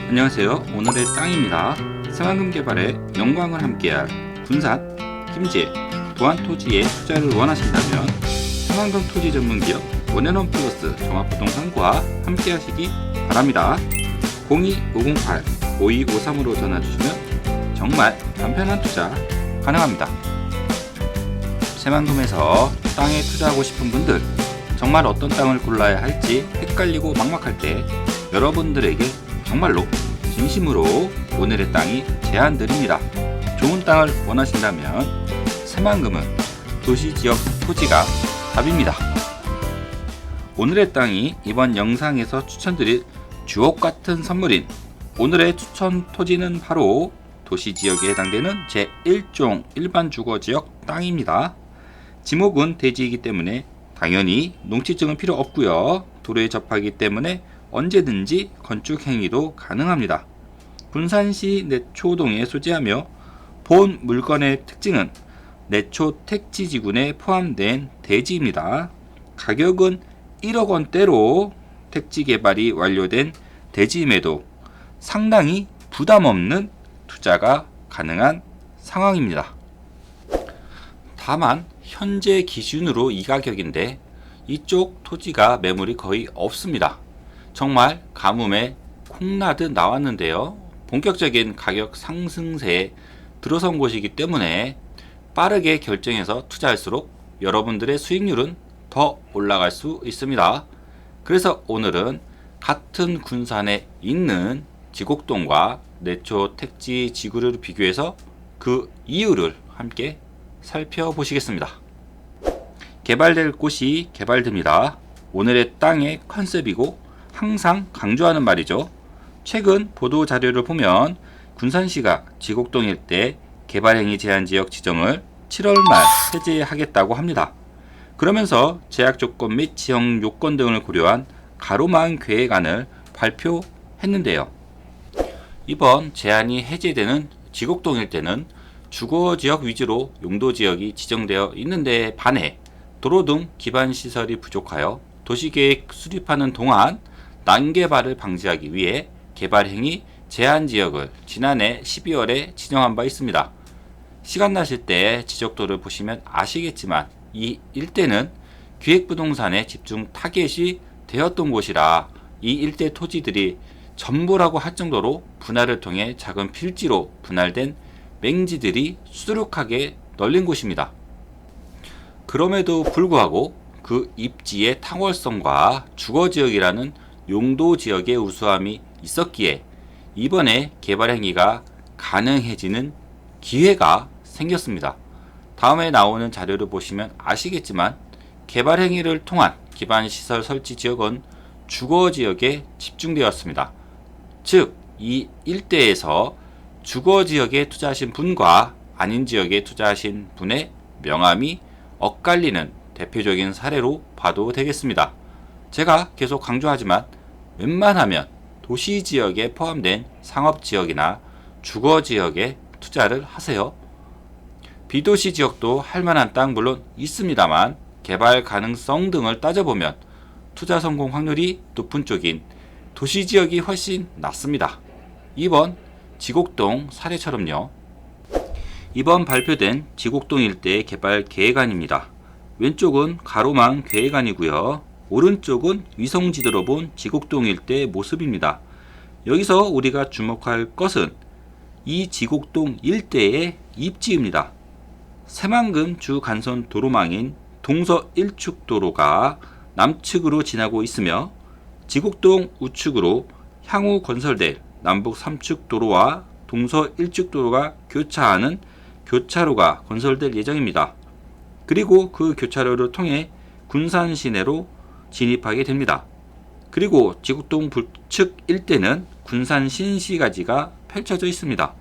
안녕하세요. 오늘의 땅입니다. 새만금 개발에 영광을 함께할 군산, 김제, 도안토지에 투자를 원하신다면 새만금 토지 전문기업 원앤원 플러스 종합부동산과 함께 하시기 바랍니다. 02508-5253으로 전화주시면 정말 간편한 투자 가능합니다. 새만금에서 땅에 투자하고 싶은 분들, 정말 어떤 땅을 골라야 할지 헷갈리고 막막할 때 여러분들에게 정말로 진심으로 오늘의 땅이 제안드립니다. 좋은 땅을 원하신다면 새만금은 도시지역 토지가 답입니다. 오늘의 땅이 이번 영상에서 추천드릴 주옥같은 선물인 오늘의 추천 토지는 바로 도시지역에 해당되는 제1종 일반 주거지역 땅입니다. 지목은 대지이기 때문에 당연히 농지증은 필요 없고요. 도로에 접하기 때문에 언제든지 건축 행위도 가능합니다. 군산시 내초동에 소재하며 본 물건의 특징은 내초 택지지군에 포함된 대지입니다. 가격은 1억 원대로 택지 개발이 완료된 대지임에도 상당히 부담 없는 투자가 가능한 상황입니다. 다만 현재 기준으로 이 가격인데 이쪽 토지가 매물이 거의 없습니다. 정말 가뭄에 콩나듯 나왔는데요. 본격적인 가격 상승세에 들어선 곳이기 때문에 빠르게 결정해서 투자할수록 여러분들의 수익률은 더 올라갈 수 있습니다. 그래서 오늘은 같은 군산에 있는 지곡동과 내초 택지 지구를 비교해서 그 이유를 함께 살펴보시겠습니다. 개발될 곳이 개발됩니다. 오늘의 땅의 컨셉이고 항상 강조하는 말이죠. 최근 보도 자료를 보면 군산시가 지곡동 일대 개발행위 제한지역 지정을 7월 말 해제하겠다고 합니다. 그러면서 제약 조건 및 지형 요건 등을 고려한 가로망 계획안을 발표했는데요. 이번 제한이 해제되는 지곡동 일대는 주거지역 위주로 용도지역이 지정되어 있는데 반해 도로 등 기반시설이 부족하여 도시계획 수립하는 동안 난개발을 방지하기 위해 개발행위 제한지역을 지난해 12월에 지정한 바 있습니다. 시간 나실 때 지적도를 보시면 아시겠지만 이 일대는 기획부동산에 집중 타겟이 되었던 곳이라 이 일대 토지들이 전부라고 할 정도로 분할을 통해 작은 필지로 분할된 맹지들이 수두룩하게 널린 곳입니다. 그럼에도 불구하고 그 입지의 탕월성과 주거지역이라는 용도지역의 우수함이 있었기에 이번에 개발 행위가 가능해지는 기회가 생겼습니다. 다음에 나오는 자료를 보시면 아시겠지만 개발 행위를 통한 기반시설 설치 지역은 주거지역에 집중되었습니다. 즉, 이 일대에서 주거지역에 투자하신 분과 아닌 지역에 투자하신 분의 명암이 엇갈리는 대표적인 사례로 봐도 되겠습니다. 제가 계속 강조하지만 웬만하면 도시지역에 포함된 상업지역이나 주거지역에 투자를 하세요. 비도시 지역도 할만한 땅 물론 있습니다만 개발 가능성 등을 따져보면 투자 성공 확률이 높은 쪽인 도시지역이 훨씬 낫습니다. 이번 지곡동 사례처럼요. 이번 발표된 지곡동 일대의 개발 계획안입니다. 왼쪽은 가로망 계획안이고요. 오른쪽은 위성지도로 본 지곡동 일대의 모습입니다. 여기서 우리가 주목할 것은 이 지곡동 일대의 입지입니다. 새만금 주 간선 도로망인 동서 1축 도로가 남측으로 지나고 있으며 지곡동 우측으로 향후 건설될 남북 3축 도로와 동서 1축 도로가 교차하는 교차로가 건설될 예정입니다. 그리고 그 교차로를 통해 군산 시내로 진입하게 됩니다. 그리고 지곡동 북측 일대는 군산 신시가지가 펼쳐져 있습니다.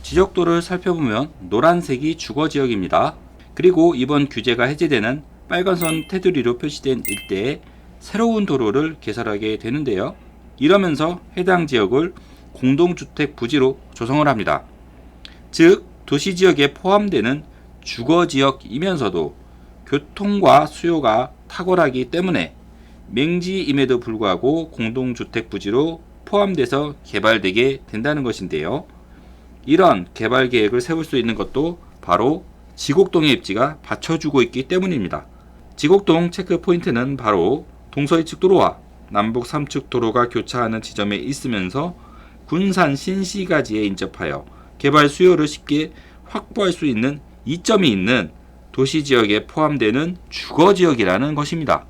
지적도를 살펴보면 노란색이 주거지역입니다. 그리고 이번 규제가 해제되는 빨간선 테두리로 표시된 일대에 새로운 도로를 개설하게 되는데요. 이러면서 해당 지역을 공동주택 부지로 조성을 합니다. 즉, 도시지역에 포함되는 주거지역이면서도 교통과 수요가 탁월하기 때문에 맹지임에도 불구하고 공동주택 부지로 포함돼서 개발되게 된다는 것인데요. 이런 개발 계획을 세울 수 있는 것도 바로 지곡동의 입지가 받쳐주고 있기 때문입니다. 지곡동 체크 포인트는 바로 동서이측 도로와 남북 3측 도로가 교차하는 지점에 있으면서 군산 신시가지에 인접하여 개발 수요를 쉽게 확보할 수 있는 이점이 있는 도시지역에 포함되는 주거지역이라는 것입니다.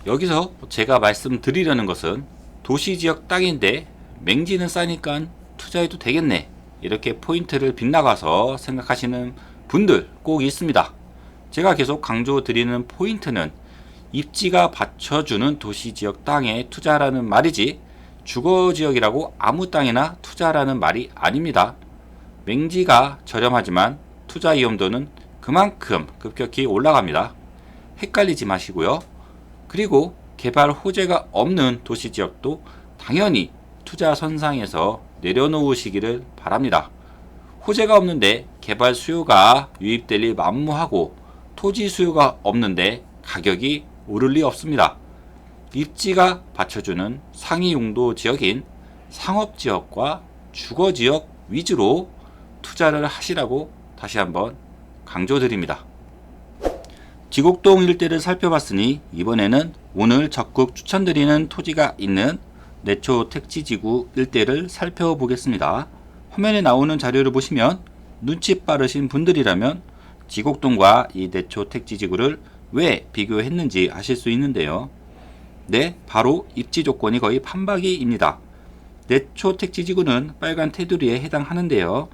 여기서 제가 말씀드리려는 것은 도시지역 땅인데 맹지는 싸니까 투자해도 되겠네, 이렇게 포인트를 빗나가서 생각하시는 분들 꼭 있습니다. 제가 계속 강조드리는 포인트는 입지가 받쳐주는 도시지역 땅에 투자라는 말이지 주거지역이라고 아무 땅이나 투자라는 말이 아닙니다. 맹지가 저렴하지만 투자 위험도는 그만큼 급격히 올라갑니다. 헷갈리지 마시고요. 그리고 개발 호재가 없는 도시지역도 당연히 투자 선상에서 내려놓으시기를 바랍니다. 호재가 없는데 개발 수요가 유입될 리 만무하고 토지 수요가 없는데 가격이 오를 리 없습니다. 입지가 받쳐주는 상위 용도 지역인 상업지역과 주거지역 위주로 투자를 하시라고 다시 한번 강조드립니다. 지곡동 일대를 살펴봤으니 이번에는 오늘 적극 추천드리는 토지가 있는 내초 택지지구 일대를 살펴보겠습니다. 화면에 나오는 자료를 보시면 눈치 빠르신 분들이라면 지곡동과 이 내초 택지지구를 왜 비교했는지 아실 수 있는데요. 네, 바로 입지 조건이 거의 판박이입니다. 내초 택지지구는 빨간 테두리에 해당하는데요.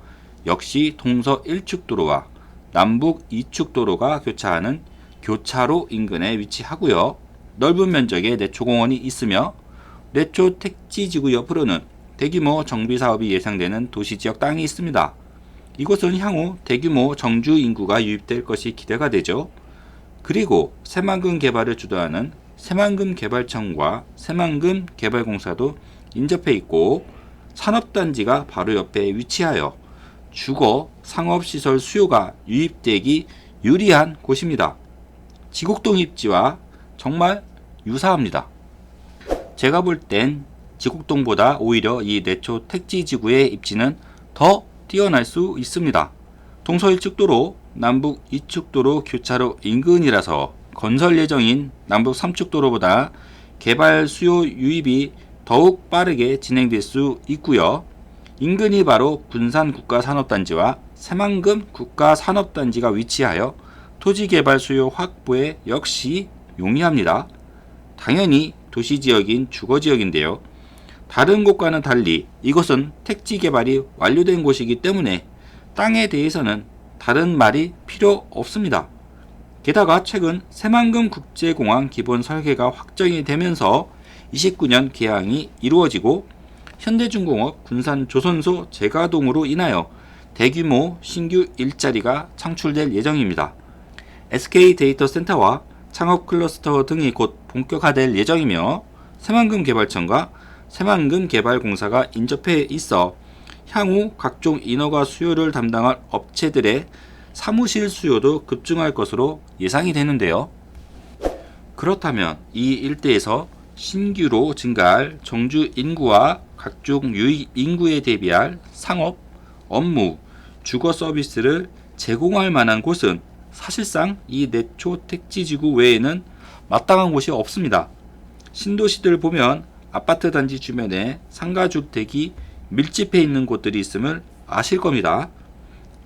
역시 동서 1축 도로와 남북 2축 도로가 교차하는 교차로 인근에 위치하고요. 넓은 면적의 내초공원이 있으며 내초 택지지구 옆으로는 대규모 정비사업이 예상되는 도시지역 땅이 있습니다. 이곳은 향후 대규모 정주 인구가 유입될 것이 기대가 되죠. 그리고 새만금 개발을 주도하는 새만금 개발청과 새만금 개발공사도 인접해 있고 산업단지가 바로 옆에 위치하여 주거, 상업시설 수요가 유입되기 유리한 곳입니다. 지곡동 입지와 정말 유사합니다. 제가 볼 땐 지곡동보다 오히려 이 내초 택지지구의 입지는 더 뛰어날 수 있습니다. 동서 1축 도로, 남북 2축 도로 교차로 인근이라서 건설 예정인 남북 3축 도로보다 개발 수요 유입이 더욱 빠르게 진행될 수 있고요. 인근이 바로 군산 국가산업단지와 새만금 국가산업단지가 위치하여 토지개발 수요 확보에 역시 용이합니다. 당연히 도시지역인 주거지역인데요. 다른 곳과는 달리 이곳은 택지 개발이 완료된 곳이기 때문에 땅에 대해서는 다른 말이 필요 없습니다. 게다가 최근 새만금 국제공항 기본 설계가 확정이 되면서 29년 개항이 이루어지고 현대중공업 군산조선소 재가동으로 인하여 대규모 신규 일자리가 창출될 예정입니다. SK데이터센터와 창업클러스터 등이 곧 본격화될 예정이며 새만금 개발청과 새만금 개발공사가 인접해 있어 향후 각종 인허가 수요를 담당할 업체들의 사무실 수요도 급증할 것으로 예상이 되는데요. 그렇다면 이 일대에서 신규로 증가할 정주 인구와 각종 유익 인구에 대비할 상업, 업무, 주거 서비스를 제공할 만한 곳은 사실상 이 내초 택지지구 외에는 마땅한 곳이 없습니다. 신도시들 보면 아파트 단지 주변에 상가주택이 밀집해 있는 곳들이 있음을 아실 겁니다.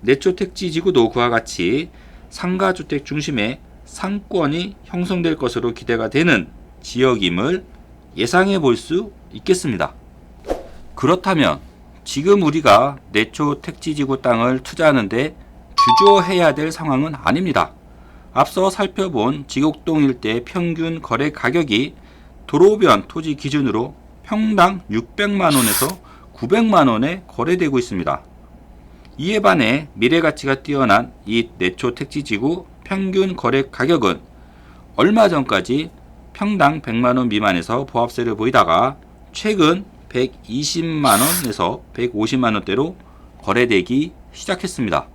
내초 택지지구도 그와 같이 상가주택 중심의 상권이 형성될 것으로 기대가 되는 지역임을 예상해 볼 수 있겠습니다. 그렇다면 지금 우리가 내초 택지지구 땅을 투자하는데 주저해야 될 상황은 아닙니다. 앞서 살펴본 지곡동 일대 평균 거래 가격이 도로변 토지 기준으로 평당 600만원에서 900만원에 거래되고 있습니다. 이에 반해 미래가치가 뛰어난 이 내초 택지지구 평균 거래 가격은 얼마 전까지 평당 100만원 미만에서 보합세를 보이다가 최근 120만원에서 150만원대로 거래되기 시작했습니다.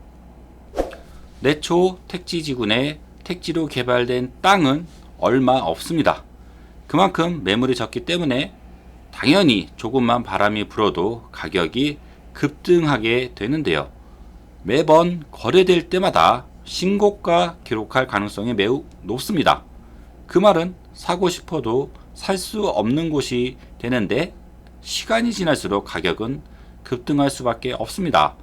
내초 택지지구 내 택지로 개발된 땅은 얼마 없습니다. 그만큼 매물이 적기 때문에 당연히 조금만 바람이 불어도 가격이 급등하게 되는데요. 매번 거래될 때마다 신고가 기록할 가능성이 매우 높습니다. 그 말은 사고 싶어도 살 수 없는 곳이 되는데 시간이 지날수록 가격은 급등할 수밖에 없습니다.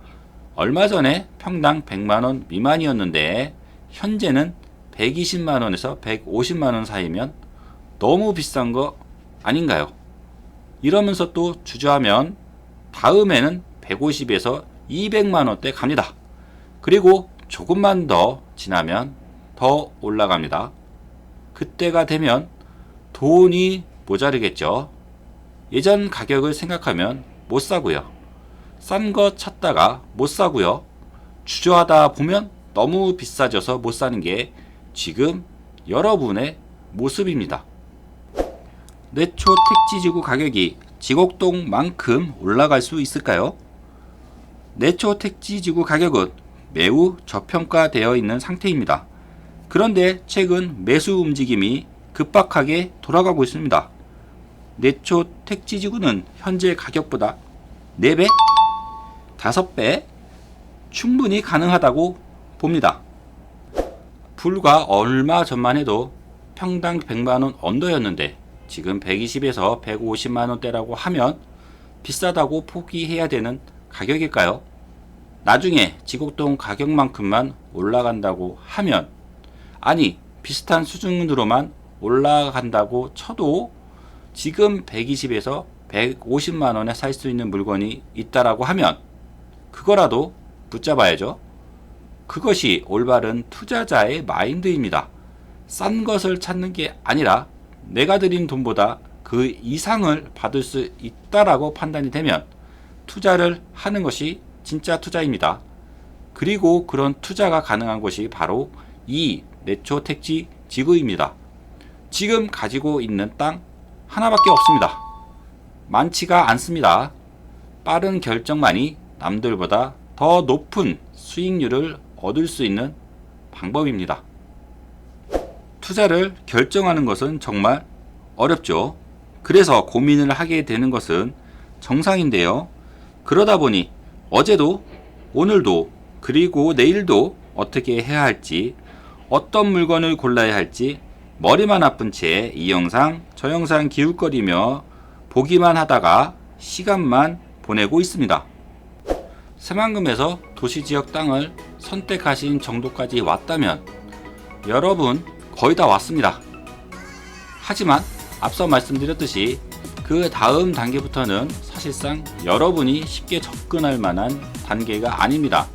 얼마 전에 평당 100만원 미만이었는데 현재는 120만원에서 150만원 사이면 너무 비싼 거 아닌가요? 이러면서 또 주저하면 다음에는 150에서 200만원대 갑니다. 그리고 조금만 더 지나면 더 올라갑니다. 그때가 되면 돈이 모자르겠죠. 예전 가격을 생각하면 못 사고요. 싼 거 찾다가 못 사고요. 주저하다 보면 너무 비싸져서 못 사는 게 지금 여러분의 모습입니다. 내초 택지지구 가격이 지곡동만큼 올라갈 수 있을까요? 내초 택지지구 가격은 매우 저평가되어 있는 상태입니다. 그런데 최근 매수 움직임이 급박하게 돌아가고 있습니다. 내초 택지지구는 현재 가격보다 4배, 5배 충분히 가능하다고 봅니다. 불과 얼마 전만 해도 평당 100만원 언더였는데 지금 120에서 150만원대라고 하면 비싸다고 포기해야 되는 가격일까요? 나중에 지곡동 가격만큼만 올라간다고 하면, 아니 비슷한 수준으로만 올라간다고 쳐도 지금 120에서 150만원에 살 수 있는 물건이 있다라고 하면 그거라도 붙잡아야죠. 그것이 올바른 투자자의 마인드입니다. 싼 것을 찾는 게 아니라 내가 들인 돈보다 그 이상을 받을 수 있다라고 판단이 되면 투자를 하는 것이 진짜 투자입니다. 그리고 그런 투자가 가능한 것이 바로 이 내초 택지 지구입니다. 지금 가지고 있는 땅 하나밖에 없습니다. 많지가 않습니다. 빠른 결정만이 남들보다 더 높은 수익률을 얻을 수 있는 방법입니다. 투자를 결정하는 것은 정말 어렵죠. 그래서 고민을 하게 되는 것은 정상인데요. 그러다 보니 어제도 오늘도 그리고 내일도 어떻게 해야 할지, 어떤 물건을 골라야 할지 머리만 아픈 채 이 영상 저 영상 기웃거리며 보기만 하다가 시간만 보내고 있습니다. 새만금에서 도시지역 땅을 선택하신 정도까지 왔다면 여러분 거의 다 왔습니다. 하지만 앞서 말씀드렸듯이 그 다음 단계부터는 사실상 여러분이 쉽게 접근할 만한 단계가 아닙니다.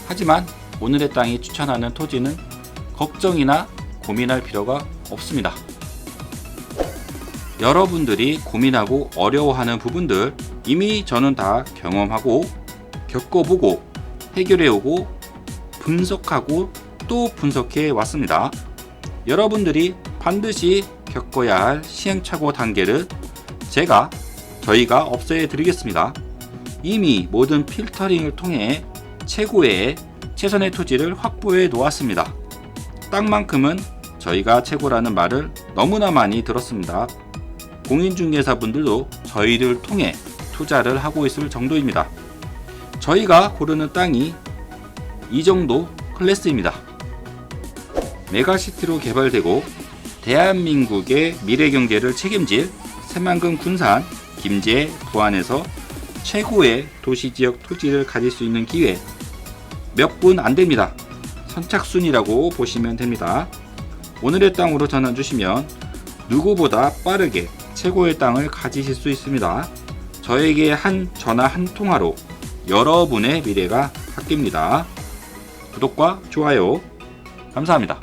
하지만 오늘의 땅이 추천하는 토지는 걱정이나 고민할 필요가 없습니다. 여러분들이 고민하고 어려워하는 부분들 이미 저는 다 경험하고 겪어보고 해결해오고 분석하고 또 분석해 왔습니다. 여러분들이 반드시 겪어야 할 시행착오 단계를 저희가 없애 드리겠습니다. 이미 모든 필터링을 통해 최고의 최선의 토지를 확보해 놓았습니다. 땅만큼은 저희가 최고라는 말을 너무나 많이 들었습니다. 공인중개사분들도 저희를 통해 투자를 하고 있을 정도입니다. 저희가 고르는 땅이 이 정도 클래스입니다. 메가시티로 개발되고 대한민국의 미래경제를 책임질 새만금 군산, 김제, 부안에서 최고의 도시지역 토지를 가질 수 있는 기회 몇 분 안됩니다. 선착순이라고 보시면 됩니다. 오늘의 땅으로 전화 주시면 누구보다 빠르게 최고의 땅을 가지실 수 있습니다. 저에게 한 전화 한 통화로 여러분의 미래가 바뀝니다. 구독과 좋아요 감사합니다.